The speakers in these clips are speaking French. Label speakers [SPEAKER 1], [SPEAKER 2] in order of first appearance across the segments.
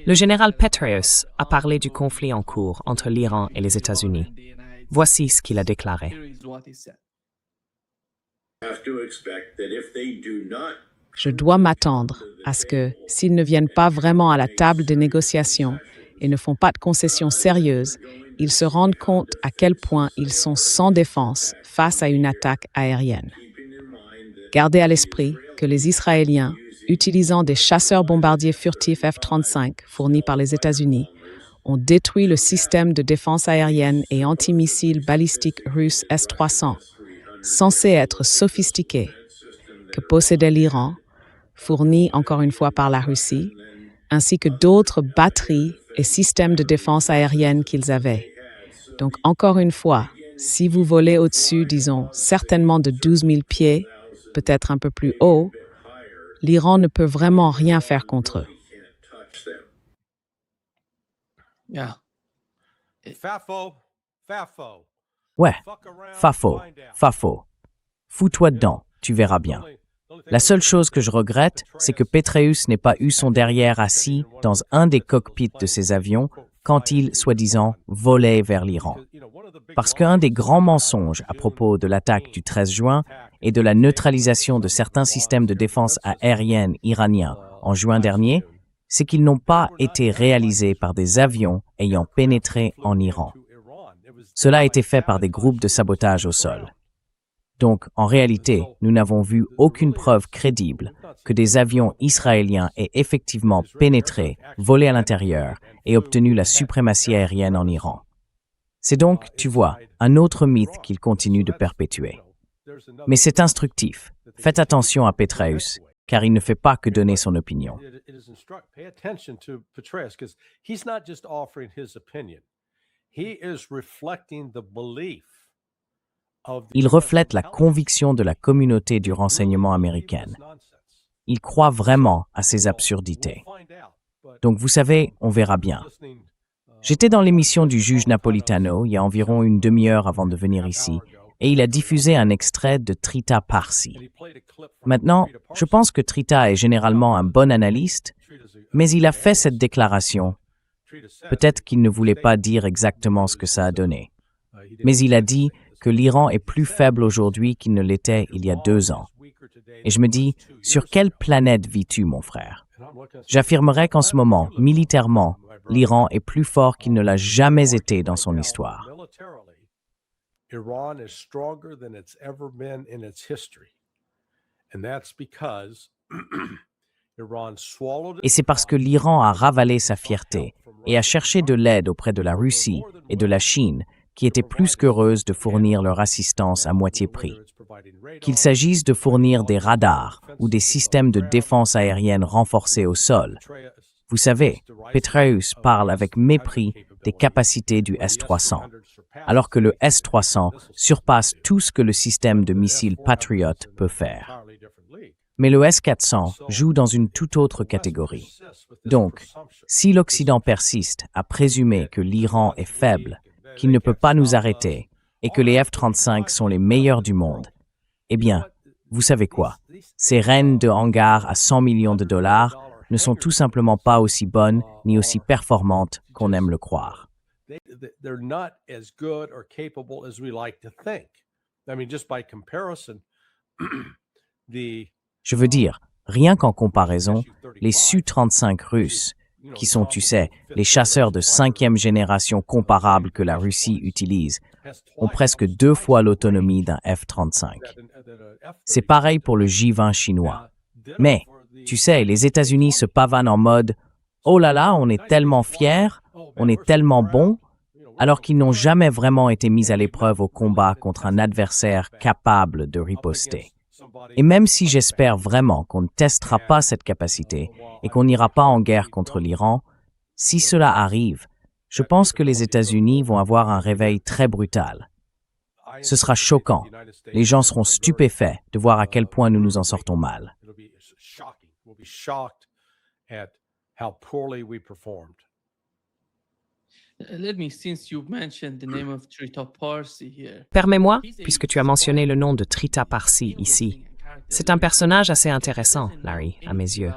[SPEAKER 1] Le général Petraeus a parlé du conflit en cours entre l'Iran et les États-Unis. Voici ce qu'il a déclaré.
[SPEAKER 2] Je dois m'attendre à ce que, s'ils ne viennent pas vraiment à la table des négociations et ne font pas de concessions sérieuses, ils se rendent compte à quel point ils sont sans défense face à une attaque aérienne. Gardez à l'esprit que les Israéliens, utilisant des chasseurs-bombardiers furtifs F-35 fournis par les États-Unis, ont détruit le système de défense aérienne et antimissiles balistiques russe S-300, censé être sophistiqué, que possédait l'Iran, fourni encore une fois par la Russie, ainsi que d'autres batteries et systèmes de défense aérienne qu'ils avaient. Donc, encore une fois, si vous volez au-dessus, disons, certainement de 12 000 pieds, peut-être un peu plus haut, l'Iran ne peut vraiment rien faire contre eux.
[SPEAKER 3] Ouais, Fafo. Fous-toi dedans, tu verras bien. La seule chose que je regrette, c'est que Petraeus n'ait pas eu son derrière assis dans un des cockpits de ses avions quand il, soi-disant, volait vers l'Iran. Parce qu'un des grands mensonges à propos de l'attaque du 13 juin et de la neutralisation de certains systèmes de défense aérienne iraniens en juin dernier, c'est qu'ils n'ont pas été réalisés par des avions ayant pénétré en Iran. Cela a été fait par des groupes de sabotage au sol. Donc, en réalité, nous n'avons vu aucune preuve crédible que des avions israéliens aient effectivement pénétré, volé à l'intérieur et obtenu la suprématie aérienne en Iran. C'est donc, tu vois, un autre mythe qu'il continue de perpétuer. Mais c'est instructif. Faites attention à Petraeus, car il ne fait pas que donner son opinion. Il reflète la conviction de la communauté du renseignement américaine. Il croit vraiment à ces absurdités. Donc vous savez, on verra bien. J'étais dans l'émission du juge Napolitano il y a environ une demi-heure avant de venir ici, et il a diffusé un extrait de Trita Parsi. Maintenant, je pense que Trita est généralement un bon analyste, mais il a fait cette déclaration. Peut-être qu'il ne voulait pas dire exactement ce que ça a donné. Mais il a dit que l'Iran est plus faible aujourd'hui qu'il ne l'était il y a 2 ans. Et je me dis, sur quelle planète vis-tu, mon frère? J'affirmerais qu'en ce moment, militairement, l'Iran est plus fort qu'il ne l'a jamais été dans son histoire. Et c'est parce que l'Iran a ravalé sa fierté et a cherché de l'aide auprès de la Russie et de la Chine, qui étaient plus qu'heureuses de fournir leur assistance à moitié prix. Qu'il s'agisse de fournir des radars ou des systèmes de défense aérienne renforcés au sol. Vous savez, Petraeus parle avec mépris des capacités du S-300, alors que le S-300 surpasse tout ce que le système de missiles Patriot peut faire. Mais le S-400 joue dans une toute autre catégorie. Donc, si l'Occident persiste à présumer que l'Iran est faible, qu'il ne peut pas nous arrêter et que les F-35 sont les meilleurs du monde, eh bien, vous savez quoi? Ces reines de hangar à 100 millions de dollars ne sont tout simplement pas aussi bonnes ni aussi performantes qu'on aime le croire. Je veux dire, rien qu'en comparaison, les Su-35 russes, qui sont, tu sais, les chasseurs de 5e génération comparables que la Russie utilise, ont presque 2 fois l'autonomie d'un F-35. C'est pareil pour le J-20 chinois. Mais, tu sais, les États-Unis se pavanent en mode « Oh là là, on est tellement fiers, on est tellement bons », alors qu'ils n'ont jamais vraiment été mis à l'épreuve au combat contre un adversaire capable de riposter. Et même si j'espère vraiment qu'on ne testera pas cette capacité et qu'on n'ira pas en guerre contre l'Iran, si cela arrive, je pense que les États-Unis vont avoir un réveil très brutal. Ce sera choquant. Les gens seront stupéfaits de voir à quel point nous nous en sortons mal.
[SPEAKER 1] Permets-moi, puisque tu as mentionné le nom de Trita Parsi ici. C'est un personnage assez intéressant, Larry, à mes yeux.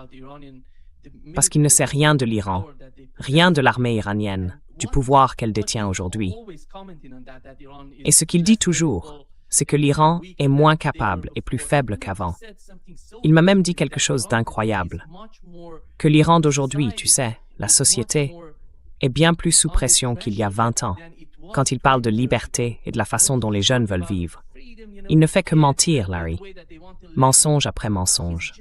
[SPEAKER 1] parce qu'il ne sait rien de l'Iran, rien de l'armée iranienne, du pouvoir qu'elle détient aujourd'hui. Et ce qu'il dit toujours, c'est que l'Iran est moins capable et plus faible qu'avant. Il m'a même dit quelque chose d'incroyable, que l'Iran d'aujourd'hui, tu sais, la société, est bien plus sous pression qu'il y a 20 ans, quand il parle de liberté et de la façon dont les jeunes veulent vivre. Il ne fait que mentir, Larry. Mensonge après mensonge.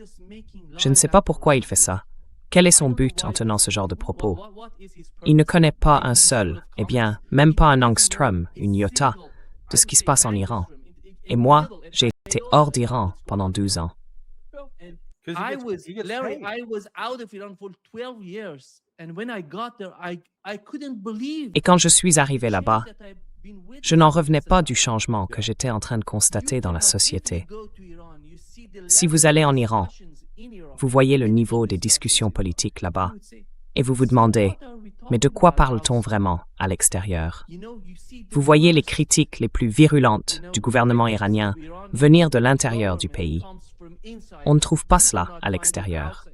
[SPEAKER 1] Je ne sais pas pourquoi il fait ça. Quel est son but en tenant ce genre de propos? Il ne connaît pas un seul, eh bien, même pas un angstrom, une iota, de ce qui se passe en Iran. Et moi, j'ai été hors d'Iran pendant 12 ans.
[SPEAKER 4] Larry, I was out of Iran for 12 years. And when I got there, I couldn't believe.
[SPEAKER 1] Et quand je suis arrivé là-bas, je n'en revenais pas du changement que j'étais en train de constater dans la société. Si vous allez en Iran, vous voyez le niveau des discussions politiques là-bas, et vous vous demandez, mais de quoi parle-t-on vraiment à l'extérieur? Vous voyez les critiques les plus virulentes du gouvernement iranien venir de l'intérieur du pays. On ne trouve pas cela à l'extérieur.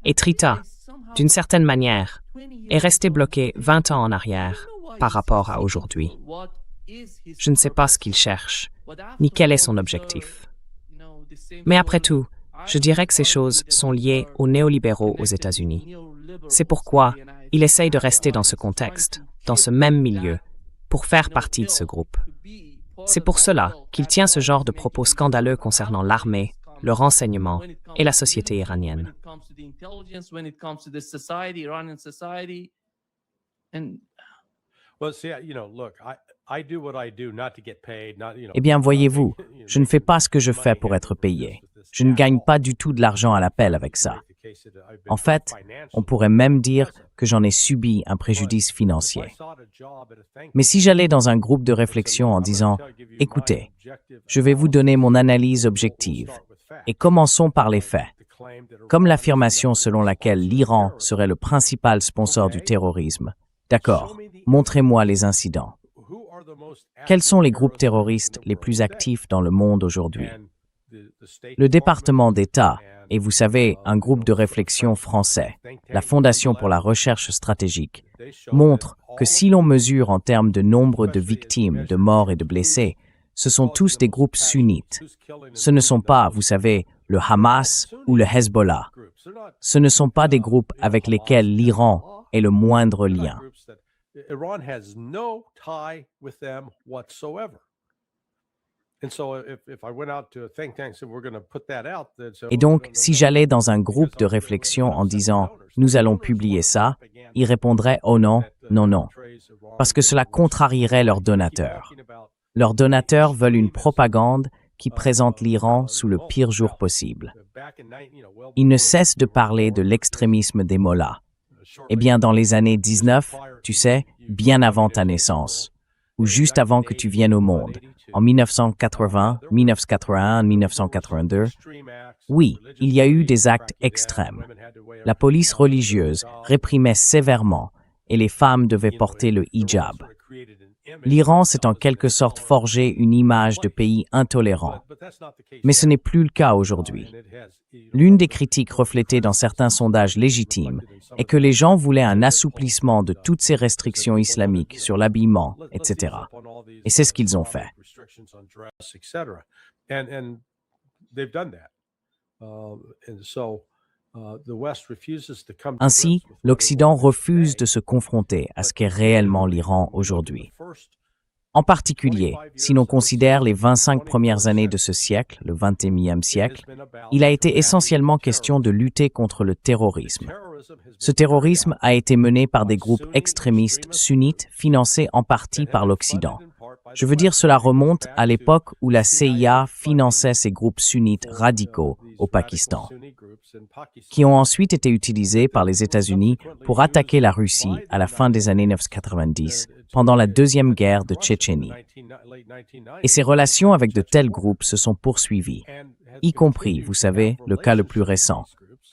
[SPEAKER 1] Et Trita, d'une certaine manière, est resté bloqué 20 ans en arrière par rapport à aujourd'hui. Je ne sais pas ce qu'il cherche, ni quel est son objectif. Mais après tout, je dirais que ces choses sont liées aux néolibéraux aux États-Unis. C'est pourquoi il essaye de rester dans ce contexte, dans ce même milieu, pour faire partie de ce groupe. C'est pour cela qu'il tient ce genre de propos scandaleux concernant l'armée, le renseignement et la société iranienne.
[SPEAKER 3] Eh bien, voyez-vous, je ne fais pas ce que je fais pour être payé. Je ne gagne pas du tout de l'argent à l'appel avec ça. En fait, on pourrait même dire que j'en ai subi un préjudice financier. Mais si j'allais dans un groupe de réflexion en disant « Écoutez, je vais vous donner mon analyse objective et commençons par les faits », comme l'affirmation selon laquelle l'Iran serait le principal sponsor du terrorisme. D'accord, montrez-moi les incidents. Quels sont les groupes terroristes les plus actifs dans le monde aujourd'hui? Le département d'État et, vous savez, un groupe de réflexion français, la Fondation pour la recherche stratégique, montrent que si l'on mesure en termes de nombre de victimes, de morts et de blessés, ce sont tous des groupes sunnites. Ce ne sont pas, vous savez, le Hamas ou le Hezbollah. Ce ne sont pas des groupes avec lesquels l'Iran ait le moindre lien. Et donc, si j'allais dans un groupe de réflexion en disant « nous allons publier ça », ils répondraient « oh non, non, non », parce que cela contrarierait leurs donateurs. Leurs donateurs veulent une propagande qui présente l'Iran sous le pire jour possible. Ils ne cessent de parler de l'extrémisme des mollahs. Eh bien, dans les années 19, tu sais, bien avant ta naissance, ou juste avant que tu viennes au monde, en 1980, 1981, 1982, oui, il y a eu des actes extrêmes. La police religieuse réprimait sévèrement et les femmes devaient porter le hijab. L'Iran s'est en quelque sorte forgé une image de pays intolérant. Mais ce n'est plus le cas aujourd'hui. L'une des critiques reflétées dans certains sondages légitimes est que les gens voulaient un assouplissement de toutes ces restrictions islamiques sur l'habillement, etc. Et c'est ce qu'ils ont fait. Ainsi, l'Occident refuse de se confronter à ce qu'est réellement l'Iran aujourd'hui. En particulier, si l'on considère les 25 premières années de ce siècle, le 21e siècle, il a été essentiellement question de lutter contre le terrorisme. Ce terrorisme a été mené par des groupes extrémistes sunnites financés en partie par l'Occident. Je veux dire, cela remonte à l'époque où la CIA finançait ces groupes sunnites radicaux au Pakistan, qui ont ensuite été utilisés par les États-Unis pour attaquer la Russie à la fin des années 1990, pendant la deuxième guerre de Tchétchénie. Et ces relations avec de tels groupes se sont poursuivies, y compris, vous savez, le cas le plus récent,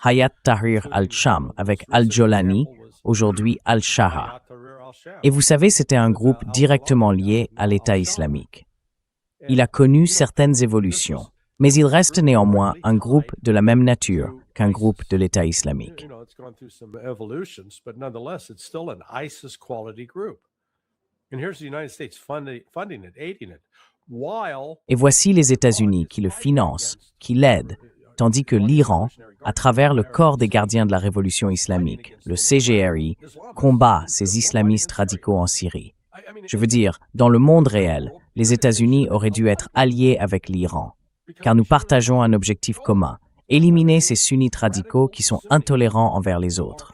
[SPEAKER 3] Hayat Tahrir al-Sham avec al-Jolani, aujourd'hui al-Shaha. Et vous savez, c'était un groupe directement lié à l'État islamique. Il a connu certaines évolutions, mais il reste néanmoins un groupe de la même nature qu'un groupe de l'État islamique.
[SPEAKER 5] It's gone through some evolutions, but nonetheless, it's still an ISIS quality group. And here's the United States funding it, aiding it, while
[SPEAKER 3] Et voici les États-Unis qui le financent, qui l'aident, tandis que l'Iran, à travers le corps des gardiens de la révolution islamique, le CGRI, combat ces islamistes radicaux en Syrie. Je veux dire, dans le monde réel, les États-Unis auraient dû être alliés avec l'Iran, car nous partageons un objectif commun, éliminer ces sunnites radicaux qui sont intolérants envers les autres.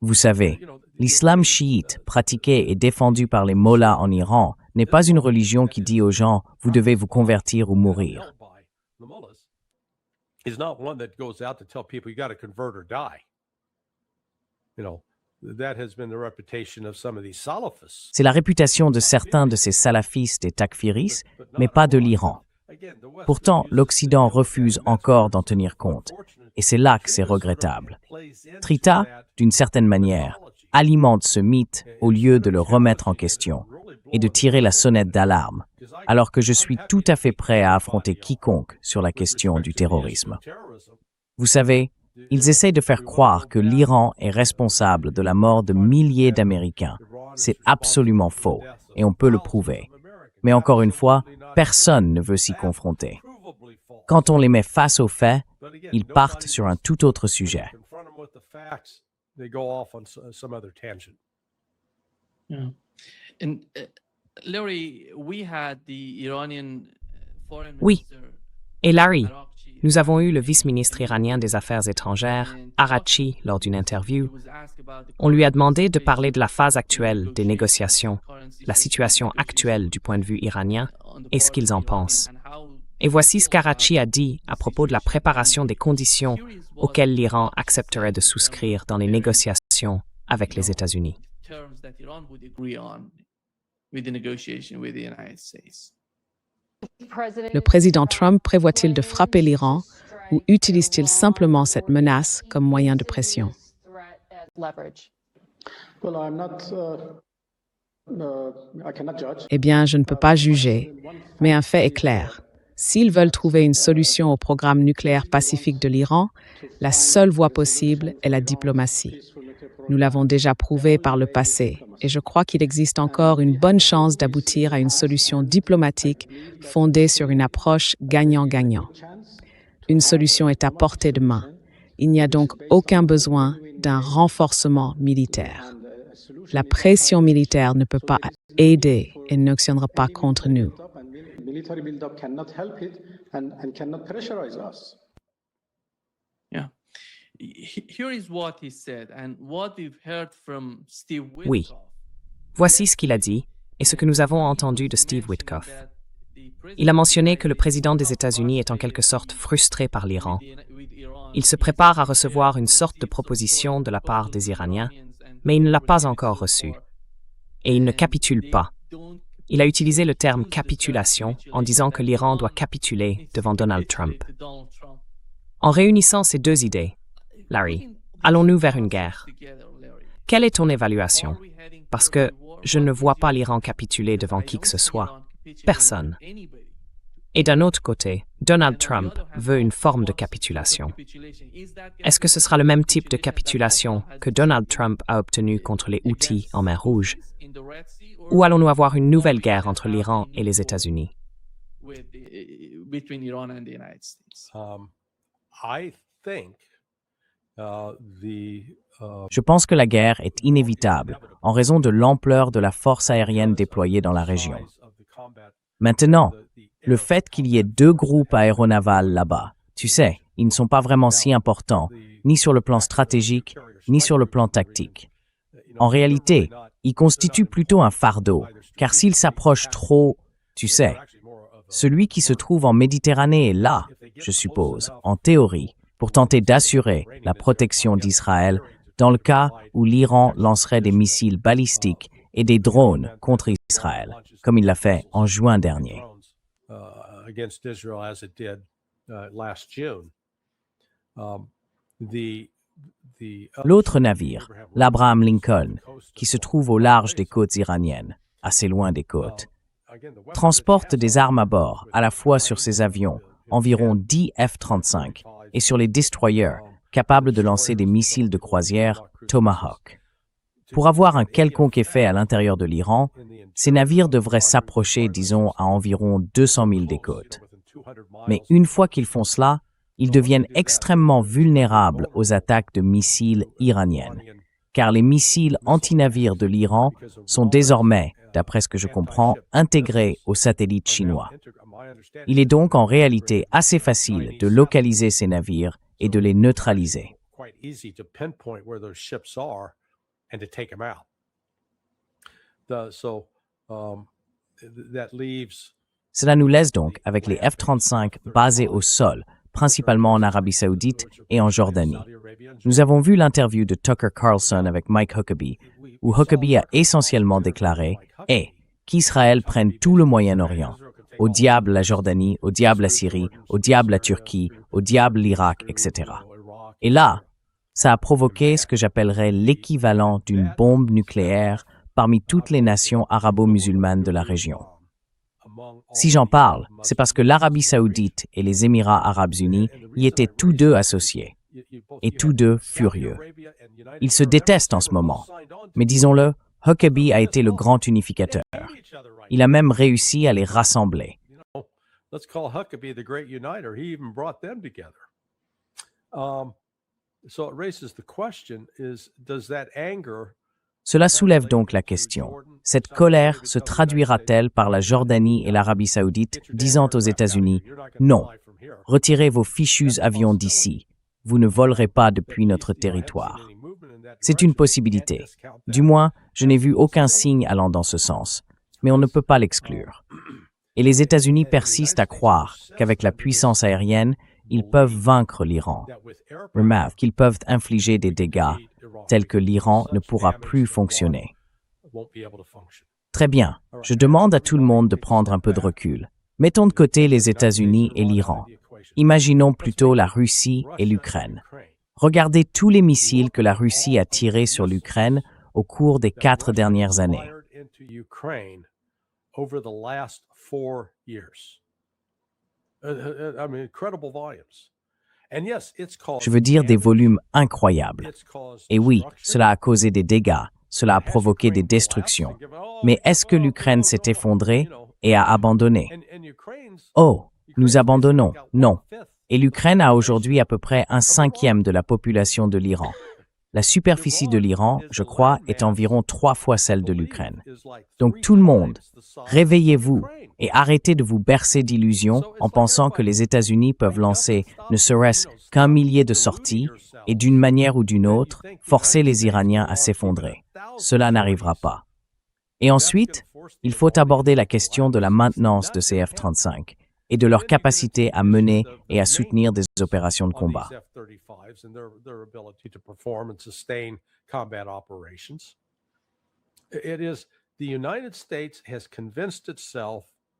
[SPEAKER 3] Vous savez, l'islam chiite, pratiqué et défendu par les mollahs en Iran, n'est pas une religion qui dit aux gens « vous devez vous convertir ou mourir ».
[SPEAKER 5] is not one that goes out to tell people you got to convert or die. That has been the reputation of some of these Salafists.
[SPEAKER 3] C'est la réputation de certains de ces salafistes et takfiris, mais pas de l'Iran. Pourtant, l'Occident refuse encore d'en tenir compte, et c'est là que c'est regrettable. Trita, d'une certaine manière, alimente ce mythe au lieu de le remettre en question et de tirer la sonnette d'alarme, alors que je suis tout à fait prêt à affronter quiconque sur la question du terrorisme. Vous savez, ils essaient de faire croire que l'Iran est responsable de la mort de milliers d'Américains. C'est absolument faux, et on peut le prouver. Mais encore une fois, personne ne veut s'y confronter. Quand on les met face aux faits, ils partent sur un tout autre sujet.
[SPEAKER 1] Oui. Et Larry, nous avons eu le vice-ministre iranien des Affaires étrangères, Araghchi, lors d'une interview. On lui a demandé de parler de la phase actuelle des négociations, la situation actuelle du point de vue iranien et ce qu'ils en pensent. Et voici ce qu'Araghchi a dit à propos de la préparation des conditions auxquelles l'Iran accepterait de souscrire dans les négociations avec les États-Unis.
[SPEAKER 2] Le président Trump prévoit-il de frapper l'Iran ou utilise-t-il simplement cette menace comme moyen de pression? Eh bien, je ne peux pas juger, mais un fait est clair. S'ils veulent trouver une solution au programme nucléaire pacifique de l'Iran, la seule voie possible est la diplomatie. Nous l'avons déjà prouvé par le passé, et je crois qu'il existe encore une bonne chance d'aboutir à une solution diplomatique fondée sur une approche gagnant-gagnant. Une solution est à portée de main. Il n'y a donc aucun besoin d'un renforcement militaire. La pression militaire ne peut pas aider et n'actionnera pas contre nous.
[SPEAKER 1] Oui. Voici ce qu'il a dit et ce que nous avons entendu de Steve Witkoff. Il a mentionné que le président des États-Unis est en quelque sorte frustré par l'Iran. Il se prépare à recevoir une sorte de proposition de la part des Iraniens, mais il ne l'a pas encore reçue. Et il ne capitule pas. Il a utilisé le terme capitulation en disant que l'Iran doit capituler devant Donald Trump. En réunissant ces deux idées, Larry, allons-nous vers une guerre? Quelle est ton évaluation? Parce que je ne vois pas l'Iran capituler devant qui que ce soit. Personne. Et d'un autre côté, Donald Trump veut une forme de capitulation. Est-ce que ce sera le même type de capitulation que Donald Trump a obtenu contre les Houthis en mer Rouge? Ou allons-nous avoir une nouvelle guerre entre l'Iran et les États-Unis?
[SPEAKER 3] Je pense que la guerre est inévitable en raison de l'ampleur de la force aérienne déployée dans la région. Maintenant, le fait qu'il y ait deux groupes aéronavals là-bas, tu sais, ils ne sont pas vraiment si importants, ni sur le plan stratégique, ni sur le plan tactique. En réalité, ils constituent plutôt un fardeau, car s'ils s'approchent trop, tu sais, celui qui se trouve en Méditerranée est là, je suppose, en théorie, pour tenter d'assurer la protection d'Israël dans le cas où l'Iran lancerait des missiles balistiques et des drones contre Israël, comme il l'a fait en juin dernier. L'autre navire, l'Abraham Lincoln, qui se trouve au large des côtes iraniennes, assez loin des côtes, transporte des armes à bord, à la fois sur ses avions, environ 10 F-35, et sur les destroyers, capables de lancer des missiles de croisière Tomahawk. Pour avoir un quelconque effet à l'intérieur de l'Iran, ces navires devraient s'approcher, disons, à environ 200 000 des côtes. Mais une fois qu'ils font cela, ils deviennent extrêmement vulnérables aux attaques de missiles iraniennes, car les missiles anti-navires de l'Iran sont désormais, d'après ce que je comprends, intégrés aux satellites chinois. Il est donc en réalité assez facile de localiser ces navires et de les neutraliser. Cela nous laisse donc avec les F-35 basés au sol, principalement en Arabie Saoudite et en Jordanie. Nous avons vu l'interview de Tucker Carlson avec Mike Huckabee, où Huckabee a essentiellement déclaré qu'Israël prenne tout le Moyen-Orient. Au diable la Jordanie, au diable la Syrie, au diable la Turquie, au diable l'Irak, etc. Et là, ça a provoqué ce que j'appellerais l'équivalent d'une bombe nucléaire parmi toutes les nations arabo-musulmanes de la région. Si j'en parle, c'est parce que l'Arabie Saoudite et les Émirats arabes unis y étaient tous deux associés, et tous deux furieux. Ils se détestent en ce moment, mais disons-le, Huckabee a été le grand unificateur. Il a même réussi à les rassembler. Cela soulève donc la question, cette colère se traduira-t-elle par la Jordanie et l'Arabie Saoudite disant aux États-Unis « Non, retirez vos fichus avions d'ici, vous ne volerez pas depuis notre territoire ». C'est une possibilité. Du moins, je n'ai vu aucun signe allant dans ce sens, mais on ne peut pas l'exclure. Et les États-Unis persistent à croire qu'avec la puissance aérienne, ils peuvent vaincre l'Iran. Remarque qu'ils peuvent infliger des dégâts tels que l'Iran ne pourra plus fonctionner. Très bien, je demande à tout le monde de prendre un peu de recul. Mettons de côté les États-Unis et l'Iran. Imaginons plutôt la Russie et l'Ukraine. Regardez tous les missiles que la Russie a tirés sur l'Ukraine au cours des 4 dernières années. Je veux dire des volumes incroyables. Et oui, cela a causé des dégâts, cela a provoqué des destructions. Mais est-ce que l'Ukraine s'est effondrée et a abandonné? Oh, nous abandonnons, non. Et l'Ukraine a aujourd'hui à peu près 1/5 de la population de l'Iran. La superficie de l'Iran, je crois, est environ 3 fois celle de l'Ukraine. Donc tout le monde, réveillez-vous et arrêtez de vous bercer d'illusions en pensant que les États-Unis peuvent lancer ne serait-ce qu'1 millier de sorties et d'une manière ou d'une autre, forcer les Iraniens à s'effondrer. Cela n'arrivera pas. Et ensuite, il faut aborder la question de la maintenance de ces F-35 et de leur capacité à mener et à soutenir des opérations de combat.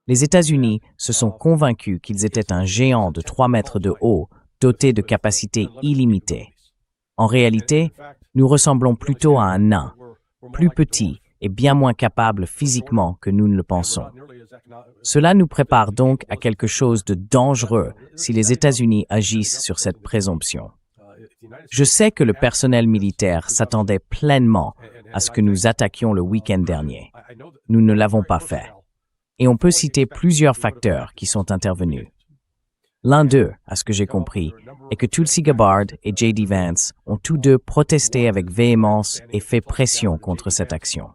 [SPEAKER 3] Les États-Unis se sont convaincus qu'ils étaient un géant de 3 mètres de haut, doté de capacités illimitées. En réalité, nous ressemblons plutôt à un nain, plus petit et bien moins capable physiquement que nous ne le pensons. Cela nous prépare donc à quelque chose de dangereux si les États-Unis agissent sur cette présomption. Je sais que le personnel militaire s'attendait pleinement à ce que nous attaquions le week-end dernier. Nous ne l'avons pas fait. Et on peut citer plusieurs facteurs qui sont intervenus. L'un d'eux, à ce que j'ai compris, est que Tulsi Gabbard et J.D. Vance ont tous deux protesté avec véhémence et fait pression contre cette action.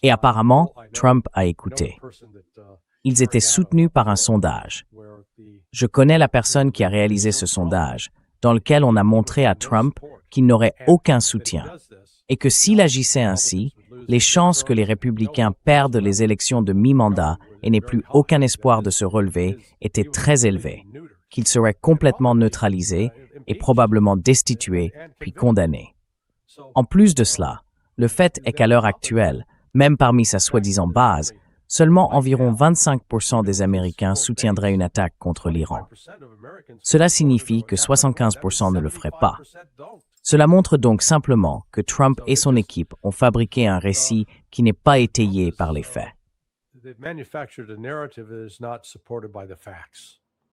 [SPEAKER 3] Et apparemment, Trump a écouté. Ils étaient soutenus par un sondage. Je connais la personne qui a réalisé ce sondage, dans lequel on a montré à Trump qu'il n'aurait aucun soutien, et que s'il agissait ainsi, les chances que les républicains perdent les élections de mi-mandat et n'aient plus aucun espoir de se relever étaient très élevées, qu'il serait complètement neutralisé et probablement destitué puis condamné. En plus de cela, le fait est qu'à l'heure actuelle, même parmi sa soi-disant base, seulement environ 25% des Américains soutiendraient une attaque contre l'Iran. Cela signifie que 75% ne le feraient pas. Cela montre donc simplement que Trump et son équipe ont fabriqué un récit qui n'est pas étayé par les faits.
[SPEAKER 5] They've manufactured a narrative that is not supported by the facts.